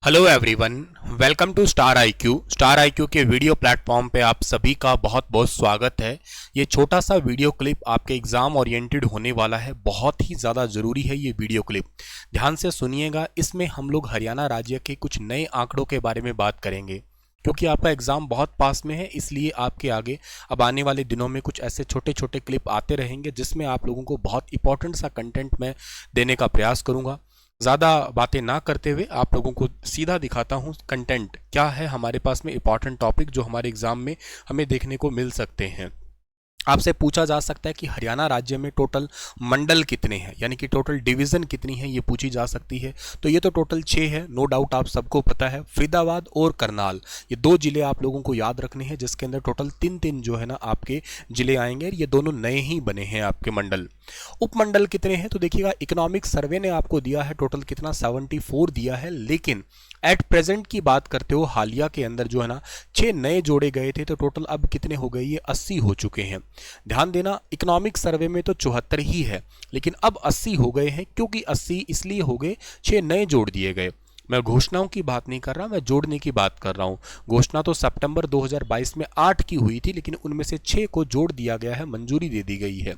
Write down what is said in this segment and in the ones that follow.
Hello everyone, welcome to Star IQ. Star IQ के video platform पे आप सभी का बहुत बहुत स्वागत है। ये छोटा सा वीडियो क्लिप आपके एग्जाम ओरिएंटेड होने वाला है। बहुत ही ज़्यादा ज़रूरी है ये वीडियो क्लिप, ध्यान से सुनिएगा। इसमें हम लोग हरियाणा राज्य के कुछ नए आंकड़ों के बारे में बात करेंगे, क्योंकि आपका एग्ज़ाम बहुत पास में है। इसलिए आपके आगे अब आने वाले दिनों में कुछ ऐसे छोटे छोटे क्लिप आते रहेंगे जिसमें आप लोगों को बहुत इंपॉर्टेंट सा कंटेंट मैं देने का प्रयास करूँगा। ज़्यादा बातें ना करते हुए आप लोगों को सीधा दिखाता हूँ कंटेंट क्या है हमारे पास में, इंपॉर्टेंट टॉपिक जो हमारे एग्जाम में हमें देखने को मिल सकते हैं। आपसे पूछा जा सकता है कि हरियाणा राज्य में टोटल मंडल कितने हैं, यानी कि टोटल डिवीज़न कितनी है, ये पूछी जा सकती है। तो ये तो टोटल 6 है, नो डाउट आप सबको पता है। फरीदाबाद और करनाल, ये दो जिले आप लोगों को याद रखने हैं, जिसके अंदर टोटल तीन तीन जो है ना आपके जिले आएंगे। ये दोनों नए ही बने हैं आपके मंडल। उपमंडल कितने हैं तो देखिएगा, इकोनॉमिक सर्वे ने आपको दिया है टोटल कितना 74 दिया है, लेकिन एट प्रेजेंट की बात करते हो हालिया के अंदर जो है ना 6 नए जोड़े गए थे, तो टोटल अब कितने हो गए, ये 80 हो चुके हैं। ध्यान देना, इकोनॉमिक सर्वे में तो 74 ही है, लेकिन अब 80 हो गए हैं। क्योंकि 80 इसलिए हो गए, 6 नए जोड़ दिए गए। मैं घोषणाओं की बात नहीं कर रहा, मैं जोड़ने की बात कर रहा हूं। घोषणा तो सितंबर 2022 में 8 की हुई थी, लेकिन उनमें से 6 को जोड़ दिया गया है, मंजूरी दे दी गई है।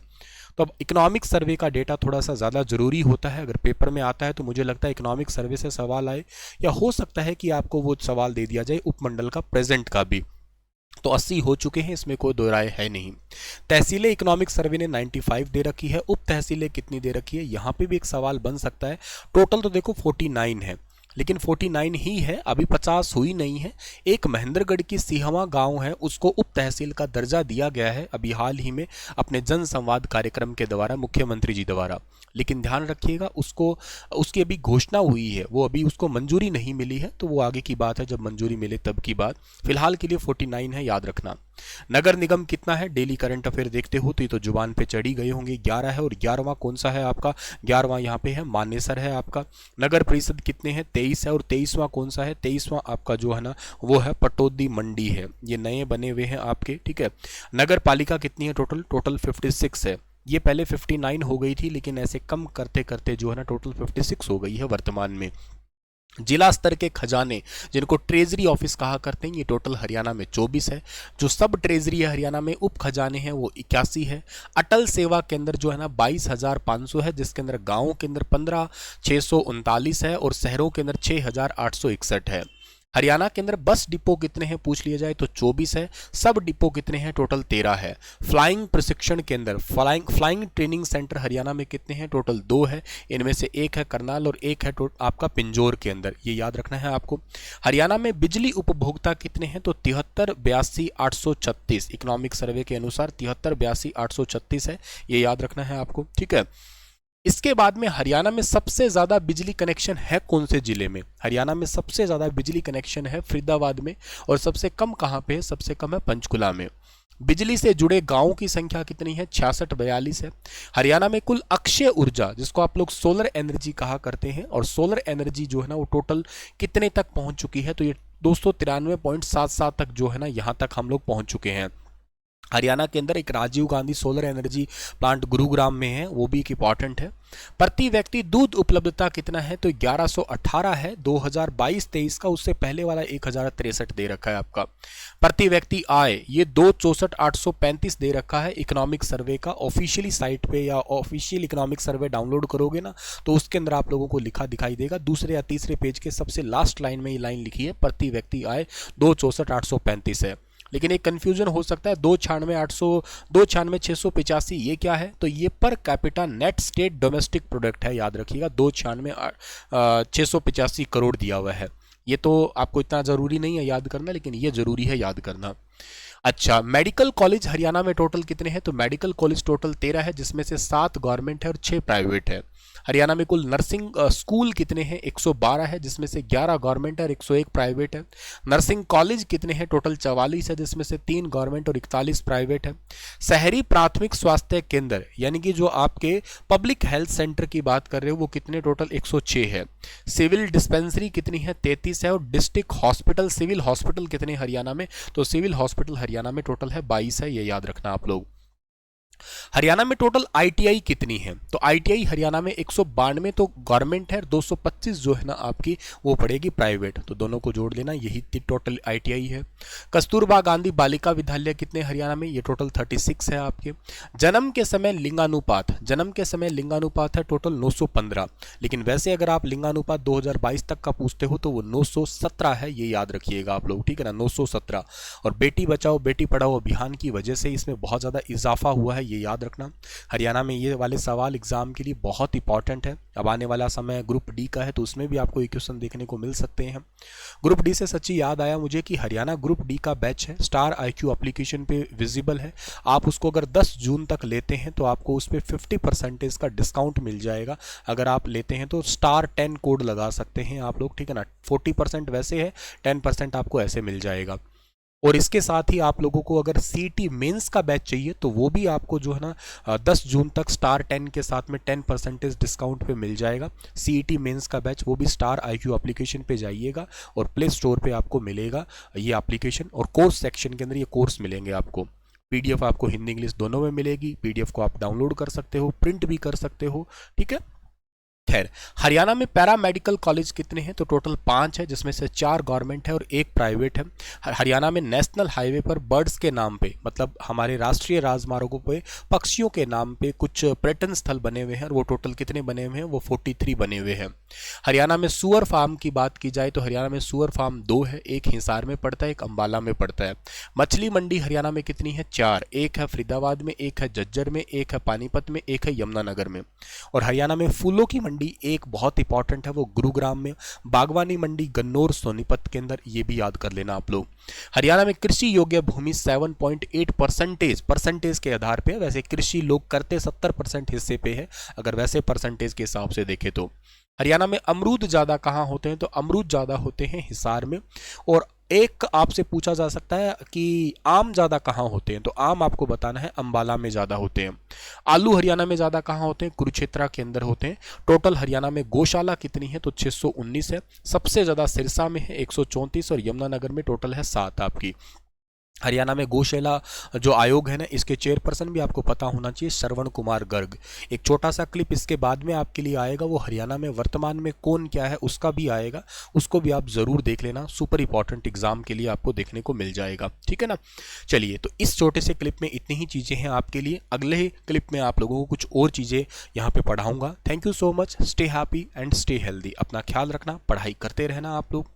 तो अब इकोनॉमिक सर्वे का डेटा थोड़ा सा ज़्यादा ज़रूरी होता है। अगर पेपर में आता है तो मुझे लगता है इकोनॉमिक सर्वे से सवाल आए, या हो सकता है कि आपको वो सवाल दे दिया जाए उपमंडल का प्रेजेंट का भी। तो 80 हो चुके हैं, इसमें कोई दो राय है नहीं। तहसीलें इकोनॉमिक सर्वे ने 95 दे रखी है। उप तहसीलें कितनी दे रखी है, यहाँ पे भी एक सवाल बन सकता है। टोटल तो देखो 49 है, लेकिन 49 ही है, अभी 50 हुई नहीं है। एक महेंद्रगढ़ की सिहवा गांव है, उसको उप तहसील का दर्जा दिया गया है अभी हाल ही में अपने जन संवाद कार्यक्रम के द्वारा, मुख्यमंत्री जी द्वारा। लेकिन ध्यान रखिएगा, उसकी अभी घोषणा हुई है, वो अभी उसको मंजूरी नहीं मिली है, तो वो आगे की बात है, जब मंजूरी मिले तब की बात। फिलहाल के लिए 49 है, याद रखना। नगर निगम कितना है, डेली करंट अफेयर देखते हो तो ये तो जुबान पे चढ़ी गए होंगे, 11 है। और 11वां कौन सा है आपका, 11वां यहाँ पे है मानेसर है आपका। नगर परिषद कितने हैं, 23 है। और 23वां कौन सा है, 23वां आपका जो है ना वो है पटौदी मंडी है। ये नए बने हुए हैं आपके, ठीक है। नगर पालिका कितनी है, टोटल 56 है। ये पहले 59 हो गई थी, लेकिन ऐसे कम करते करते जो है ना टोटल 56 हो गई है वर्तमान में। जिला स्तर के खजाने, जिनको ट्रेजरी ऑफिस कहा करते हैं, ये टोटल हरियाणा में 24 है। जो सब ट्रेजरी है हरियाणा में, उप खजाने हैं, वो 81 है। अटल सेवा केंद्र जो है ना 22,500 है, जिसके अंदर गांवों के अंदर 15,639 है और शहरों के अंदर 6,861 है। हरियाणा के अंदर बस डिपो कितने हैं पूछ लिया जाए तो 24 है। सब डिपो कितने हैं, टोटल 13 है। फ्लाइंग प्रशिक्षण केंद्र, फ्लाइंग ट्रेनिंग सेंटर हरियाणा में कितने हैं, टोटल 2 है। इनमें से एक है करनाल और एक है आपका पिंजौर के अंदर, ये याद रखना है आपको। हरियाणा में बिजली उपभोक्ता कितने हैं तो 73,82,836, इकोनॉमिक सर्वे के अनुसार 73,82,836 है, ये याद रखना है आपको, ठीक है। इसके बाद में हरियाणा में सबसे ज्यादा बिजली कनेक्शन है कौन से जिले में, हरियाणा में सबसे ज्यादा बिजली कनेक्शन है फरीदाबाद में, और सबसे कम कहां पे है, सबसे कम है पंचकुला में। बिजली से जुड़े गांवों की संख्या कितनी है, 6642 है। हरियाणा में कुल अक्षय ऊर्जा, जिसको आप लोग सोलर एनर्जी कहा करते हैं, और सोलर एनर्जी जो है ना वो टोटल कितने तक पहुंच चुकी है, तो ये 293.77 तक जो है ना यहां तक हम लोग पहुंच चुके हैं। हरियाणा के अंदर एक Rajiv Gandhi solar energy plant Gurugram में है, वो भी एक इंपॉर्टेंट है। प्रति व्यक्ति दूध उपलब्धता कितना है तो 1118 है 2022-23 का, उससे पहले वाला 1063 दे रखा है आपका। प्रति व्यक्ति आय, ये 264,835 दे रखा है इकोनॉमिक सर्वे का। ऑफिशियली साइट पे या ऑफिशियल इकोनॉमिक सर्वे डाउनलोड करोगे ना तो उसके अंदर आप लोगों को लिखा दिखाई देगा, दूसरे या तीसरे पेज के सबसे लास्ट लाइन में ये लाइन लिखी है, प्रति व्यक्ति आय 264,835 है। लेकिन एक कंफ्यूजन हो सकता है, 296,685 ये क्या है, तो ये per capita net state domestic product है, याद रखिएगा। 296,685 करोड़ दिया हुआ है। ये तो आपको इतना जरूरी नहीं है याद करना, लेकिन ये जरूरी है याद करना। अच्छा, मेडिकल कॉलेज हरियाणा में टोटल कितने हैं तो मेडिकल कॉलेज टोटल 13 है, जिसमें से 7 गवर्नमेंट है और 6 प्राइवेट है। हरियाणा में कुल नर्सिंग स्कूल कितने हैं, 112 है, जिसमें से 11 गवर्नमेंट है और 101 प्राइवेट है। नर्सिंग कॉलेज कितने हैं, टोटल 44 है, जिसमें से 3 गवर्नमेंट और 41 प्राइवेट है। शहरी प्राथमिक स्वास्थ्य केंद्र, यानी कि जो आपके पब्लिक हेल्थ सेंटर की बात कर रहे हो, वो कितने, टोटल 106 है। सिविल डिस्पेंसरी कितनी है, 33 है। और डिस्ट्रिक्ट हॉस्पिटल, सिविल हॉस्पिटल कितने हरियाणा में, तो सिविल हॉस्पिटल हरियाणा में टोटल है 22 है, ये याद रखना आप लोग। हरियाणा में टोटल आईटीआई कितनी है? तो आईटीआई हरियाणा में 192 तो गवर्नमेंट है, 225 जो है ना आपकी वो पड़ेगी प्राइवेट, तो दोनों को जोड़ लेना, यही टोटल आईटीआई है। कस्तूरबा गांधी बालिका विद्यालय कितने हरियाणा में? ये टोटल 36 है आपके। जन्म के समय लिंगानुपात है टोटल 915, लेकिन वैसे अगर आप लिंगानुपात 2022 तक का पूछते हो तो वो 917 है, ये याद रखिएगा आप लोग, ठीक है ना, 917। और बेटी बचाओ बेटी पढ़ाओ अभियान की वजह से इसमें बहुत ज़्यादा इजाफा हुआ है, ये याद रखना। हरियाणा में ये वाले सवाल एग्जाम के लिए बहुत इंपॉर्टेंट है। अब आने वाला समय ग्रुप डी का है तो उसमें भी आपको ये क्वेश्चन देखने को मिल सकते हैं। ग्रुप डी से सच्ची याद आया मुझे कि हरियाणा ग्रुप डी का बैच है, स्टार IQ एप्लीकेशन पे विजिबल है। आप उसको अगर 10 जून तक लेते हैं तो आपको उस पर 50% का डिस्काउंट मिल जाएगा। अगर आप लेते हैं तो स्टार 10 कोड लगा सकते हैं आप लोग, ठीक है ना। 40% वैसे है, 10% आपको ऐसे मिल जाएगा। और इसके साथ ही आप लोगों को अगर सीईटी मेंस का बैच चाहिए तो वो भी आपको जो है ना 10 जून तक स्टार 10 के साथ में 10% डिस्काउंट पे मिल जाएगा। सीईटी मेंस का बैच वो भी स्टार IQ एप्लीकेशन पे जाइएगा और प्ले स्टोर पे आपको मिलेगा ये एप्लीकेशन, और कोर्स सेक्शन के अंदर ये कोर्स मिलेंगे आपको। PDF आपको हिंदी इंग्लिश दोनों में मिलेगी। PDF को आप डाउनलोड कर सकते हो, प्रिंट भी कर सकते हो, ठीक है। खैर, हरियाणा में पैरामेडिकल कॉलेज कितने हैं? तो टोटल 5 है, जिसमें से 4 गवर्नमेंट है और 1 प्राइवेट है। हरियाणा में नेशनल हाईवे पर बर्ड्स के नाम पे, मतलब हमारे राष्ट्रीय राजमार्गों पे पक्षियों के नाम पे कुछ पर्यटन स्थल बने हुए हैं, और वो टोटल कितने बने हुए हैं? वो 43 बने हुए हैं। हरियाणा में सुअर फार्म की बात की जाए तो हरियाणा में सुअर फार्म 2 है, एक हिसार में पड़ता है, एक अंबाला में पड़ता है। मछली मंडी हरियाणा में कितनी है? 4, एक है फरीदाबाद में, एक है झज्जर में, एक है पानीपत में, एक है यमुनानगर में। और हरियाणा में फूलों की मंडी एक बहुत इंपॉर्टेंट है, वो गुरुग्राम में। बागवानी मंडी गन्नौर सोनीपत के अंदर, ये भी याद कर लेना आप लोग। हरियाणा में कृषि योग्य भूमि 7.8% परसेंटेज के आधार पे, वैसे कृषि लोग करते 70% हिस्से पे है, अगर वैसे परसेंटेज के हिसाब से देखें तो। हरियाणा में अमरूद ज़्यादा कहाँ होते हैं? तो अमरूद ज़्यादा होते हैं हिसार में। और एक आपसे पूछा जा सकता है कि आम ज़्यादा कहाँ होते हैं? तो आम आपको बताना है अंबाला में ज़्यादा होते हैं। आलू हरियाणा में ज़्यादा कहाँ होते हैं? कुरुक्षेत्र के अंदर होते हैं। टोटल हरियाणा में गौशाला कितनी है? तो 619 है। सबसे ज़्यादा सिरसा में है 134, और यमुनानगर में टोटल है 7 आपकी। हरियाणा में गौशाला जो आयोग है ना, इसके चेयरपर्सन भी आपको पता होना चाहिए, श्रवण कुमार गर्ग। एक छोटा सा क्लिप इसके बाद में आपके लिए आएगा, वो हरियाणा में वर्तमान में कौन क्या है उसका भी आएगा, उसको भी आप ज़रूर देख लेना, सुपर इंपॉर्टेंट एग्जाम के लिए आपको देखने को मिल जाएगा, ठीक है ना। चलिए, तो इस छोटे से क्लिप में इतनी ही चीज़ें हैं आपके लिए। अगले ही क्लिप में आप लोगों को कुछ और चीज़ें यहाँ पर पढ़ाऊँगा। Thank you so much. Stay happy and stay healthy. अपना ख्याल रखना, पढ़ाई करते रहना आप लोग।